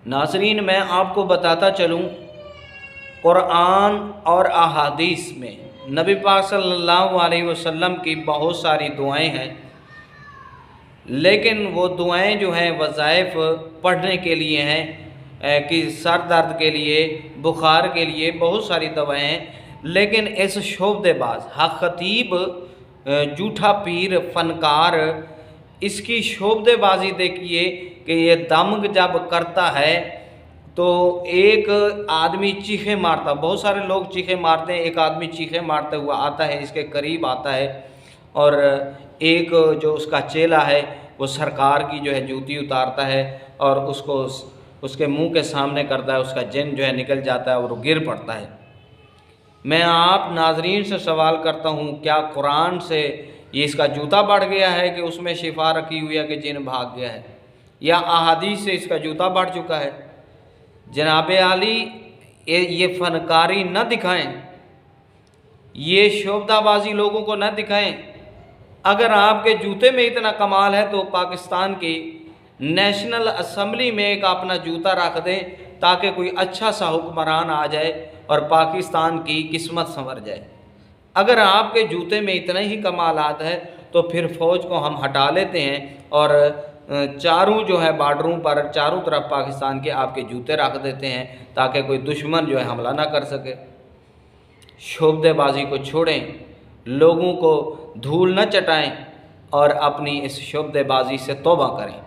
नाज़रीन, मैं आपको बताता चलूँ, क़ुरआन और अहादीस में नबी पाक सल्लल्लाहु अलैहि वसल्लम की बहुत सारी दुआएं हैं, लेकिन वो दुआएं जो हैं वज़ाइफ पढ़ने के लिए हैं कि सर दर्द के लिए, बुखार के लिए बहुत सारी दवाएं हैं। लेकिन इस शोबदेबाज हक़ ख़तीब जूठा पीर फ़नकार, इसकी शोबदेबाजी देखिए कि ये दम जब करता है तो एक आदमी चीखे मारता, बहुत सारे लोग चीखे मारते हैं, एक आदमी चीखे मारते हुआ आता है, इसके करीब आता है और एक जो उसका चेला है वो सरकार की जो है जूती उतारता है और उसको उसके मुंह के सामने करता है, उसका जिन जो है निकल जाता है और वो गिर पड़ता है। मैं आप नाजरीन से सवाल करता हूँ, क्या कुरान से ये इसका जूता बढ़ गया है कि उसमें शिफा रखी हुई है कि जिन भाग गया है, या अहादीस से इसका जूता बढ़ चुका है? जनाब आली ये फ़नकारी न दिखाएं, ये शोबदाबाजी लोगों को न दिखाएं। अगर आपके जूते में इतना कमाल है तो पाकिस्तान की नेशनल असम्बली में एक अपना जूता रख दें ताकि कोई अच्छा सा हुक्मरान आ जाए और पाकिस्तान की किस्मत संवर जाए। अगर आपके जूते में इतना ही कमालात है तो फिर फ़ौज को हम हटा लेते हैं और चारों जो है बार्डरों पर चारों तरफ पाकिस्तान के आपके जूते रख देते हैं ताकि कोई दुश्मन जो है हमला ना कर सके। शोबदेबाजी को छोड़ें, लोगों को धूल न चटाएं और अपनी इस शोबदेबाजी से तौबा करें।